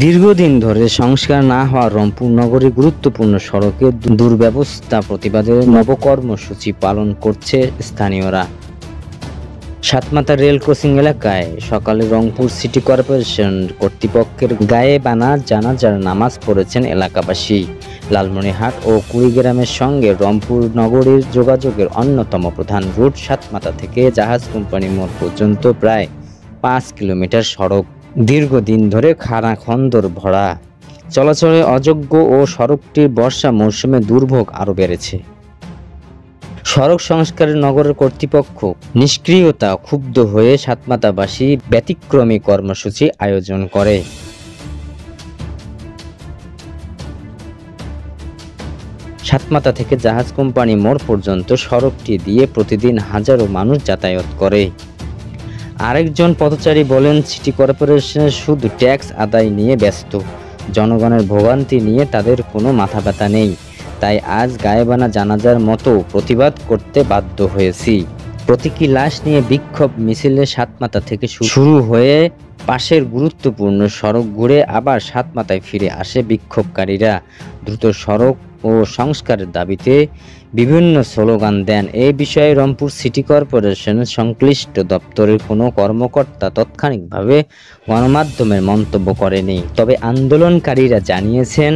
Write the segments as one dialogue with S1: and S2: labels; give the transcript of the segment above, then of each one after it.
S1: দীর্ঘদিন ধরে সংস্কার না হওয়া রংপুর নগরীর গুরুত্বপূর্ণ সড়কে দুর্ব্যবস্থা প্রতিবাদে নবকর্মসূচি পালন করছে স্থানীয়রা। সাতমাথা রেল ক্রসিং এলাকায় সকালে রংপুর সিটি কর্পোরেশন কর্তৃপক্ষের গায়ে বানা জানাজার নামাজ পড়েছেন এলাকাবাসী। লালমনিরহাট ও কুড়িগ্রামের সঙ্গে রংপুর নগরীর যোগাযোগের অন্যতম প্রধান রুট সাতমাথা থেকে জাহাজ কোম্পানি মোড় পর্যন্ত প্রায় 5 কিলোমিটার সড়ক দীর্ঘদিন ধরে খানাখন্দর ভরা, চলাচলে অযোগ্য ও সড়কটির বর্ষা মৌসুমে দুর্ভোগ আরও বেড়েছে। সড়ক সংস্কারের নগরের কর্তৃপক্ষ নিষ্ক্রিয়তা ক্ষুব্ধ হয়ে সাতমাথাবাসী ব্যতিক্রমী কর্মসূচি আয়োজন করে। সাতমাথা থেকে জাহাজ কোম্পানি মোড় পর্যন্ত সড়কটি দিয়ে প্রতিদিন হাজারো মানুষ যাতায়াত করে। আরেকজন পথচারী বলেন, সিটি কর্পোরেশনের শুধু ট্যাক্স আদায় নিয়ে ব্যস্ত, জনগণের ভোগান্তি নিয়ে তাদের কোনো মাথা ব্যথা নেই। তাই আজ গায়েবানা জানাজার মতো প্রতিবাদ করতে বাধ্য হয়েছি। প্রতীকী লাশ নিয়ে বিক্ষোভ মিছিলে সাতমাথা থেকে শুরু হয়ে পাশের গুরুত্বপূর্ণ সড়ক ঘুরে আবার সাতমাথায় ফিরে আসে বিক্ষোভকারীরা। দ্রুত সড়ক ও সংস্কারের দাবিতে বিভিন্ন স্লোগান দেন। এই বিষয়ে রংপুর সিটি কর্পোরেশনের সংশ্লিষ্ট দপ্তরের কোনো কর্মকর্তা তাৎক্ষণিকভাবে গণমাধ্যমের মন্তব্য করেনি। তবে আন্দোলনকারীরা জানিয়েছেন,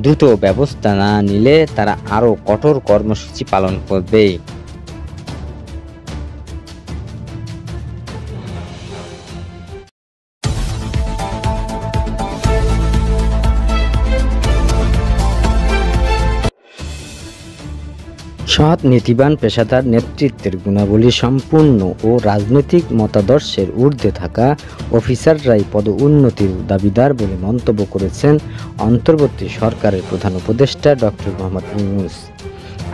S1: দ্রুত ব্যবস্থা না নিলে তারা আরও কঠোর কর্মসূচি পালন করবে। সৎ, নীতিবান, পেশাদার নেতৃত্বের গুণাবলী সম্পূর্ণ ও রাজনৈতিক মতাদর্শের ঊর্ধ্বে থাকা অফিসাররাই পদোন্নতির দাবিদার বলে মন্তব্য করেছেন অন্তর্বর্তী সরকারের প্রধান উপদেষ্টা ডক্টর মোহাম্মদ ইউনূস।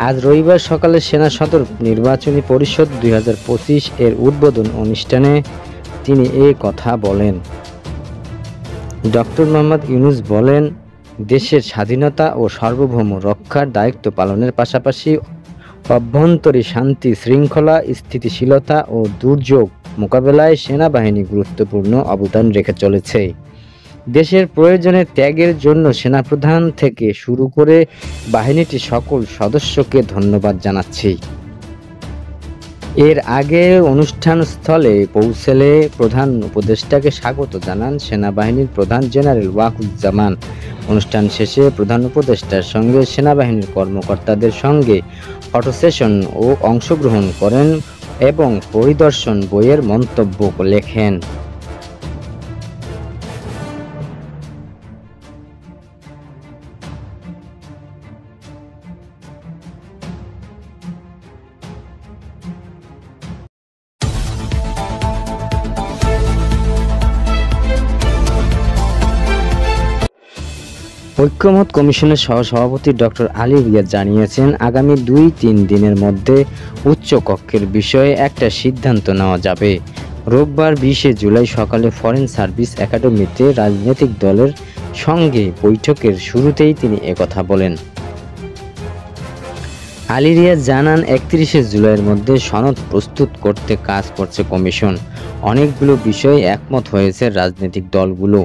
S1: আজ রবিবার সকালে সেনা সদর নির্বাচনী পরিষদ 2025 এর উদ্বোধন অনুষ্ঠানে তিনি এই কথা বলেন। ডক্টর মোহাম্মদ ইউনূস বলেন, দেশের স্বাধীনতা ও সার্বভৌম রক্ষার দায়িত্ব পালনের পাশাপাশি অভ্যন্তরীণ শান্তি শৃঙ্খলা, স্থিতিশীলতা ও দুর্যোগ মোকাবেলায় সেনাবাহিনী গুরুত্বপূর্ণ অবদান রেখে চলেছে। দেশের প্রয়োজনে ত্যাগের জন্য সেনাপ্রধান থেকে শুরু করে বাহিনীটির সকল সদস্যকে ধন্যবাদ জানাচ্ছি। এর আগে অনুষ্ঠানস্থলে পৌঁছলে প্রধান উপদেষ্টাকে স্বাগত জানান সেনাবাহিনীর প্রধান জেনারেল ওয়াকারুজ্জামান। অনুষ্ঠান শেষে প্রধান উপদেষ্টার সঙ্গে সেনাবাহিনীর কর্মকর্তাদের সঙ্গে ফটো সেশন ও অংশগ্রহণ করেন এবং পরিদর্শন বইয়ের মন্তব্য লেখেন। ঐক্যমত কমিশনের সহসভাপতি ডক্টর আলী রিয়াদ জানিয়েছেন, আগামী 2-3 দিনের মধ্যে উচ্চ কক্ষের বিষয়ে একটা সিদ্ধান্ত নেওয়া যাবে। রোববার 20 জুলাই সকালে ফরেন সার্ভিস একাডেমিতে রাজনৈতিক দলের সঙ্গে বৈঠকের শুরুতেই তিনি একথা বলেন। আলী রিয়াদ জানান, 31 জুলাইয়ের মধ্যে সনদ প্রস্তুত করতে কাজ করছে কমিশন। অনেকগুলো বিষয়ে একমত হয়েছে রাজনৈতিক দলগুলো।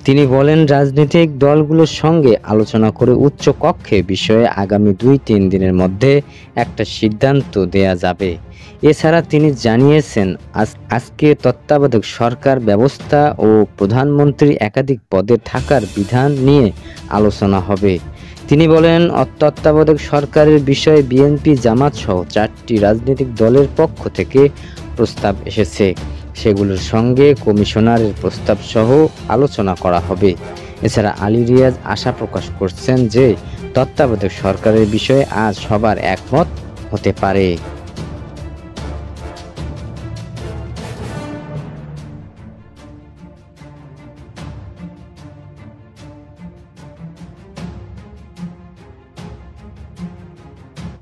S1: তিনি বলেন, রাজনৈতিক দলগুলোর সঙ্গে আলোচনা করে উচ্চ কক্ষে বিষয়ে আগামী 2-3 দিনের মধ্যে একটা সিদ্ধান্ত দেয়া যাবে। এছাড়া তিনি জানিয়েছেন, আজকে তত্ত্বাবধায়ক সরকার ব্যবস্থা ও প্রধানমন্ত্রী একাধিক পদে থাকার বিধান নিয়ে আলোচনা হবে। তিনি বলেন, তত্ত্বাবধায়ক সরকারের বিষয়ে বিএনপি, জামাত সহ 4টি রাজনৈতিক দলের পক্ষ থেকে প্রস্তাব এসেছে। সেগুলোর সঙ্গে কমিশনারের প্রস্তাব সহ আলোচনা করা হবে। এছাড়া আলী রিয়াজ আশা প্রকাশ করছেন যে তত্ত্বাবধায়ক সরকারের বিষয়ে আজ সবার একমত হতে পারে।